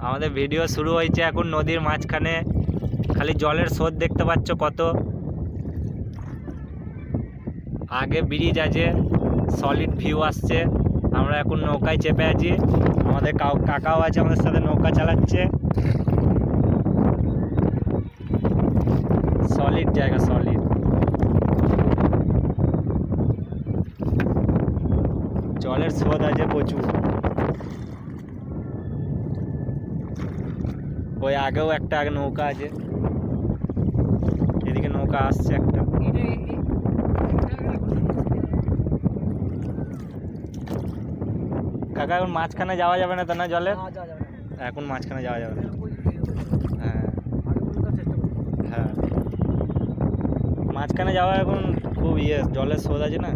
আমাদের ভিডিও শুরু হয়েছে এখন নদীর মাঝখানে, খালি জলের স্রোত দেখতে পাচ্ছ কত। আগে ব্রিজ আছে, সলিড ভিউ আসছে। আমরা এখন নৌকায় চেপে আছি, আমাদের কাকাও আছে আমাদের সাথে, নৌকা চালাচ্ছে। সলিড জায়গা, সলিড। জলের স্রোত আছে প্রচুর। ওই আগেও একটা আগে নৌকা আছে, এদিকে নৌকা আসছে একটা। কাকা এখন মাঝখানে যাওয়া যাবে না তো, না জলে এখন মাঝখানে যাওয়া যাবে না। হ্যাঁ হ্যাঁ, মাঝখানে যাওয়া এখন খুব জলের স্রোত আছে না।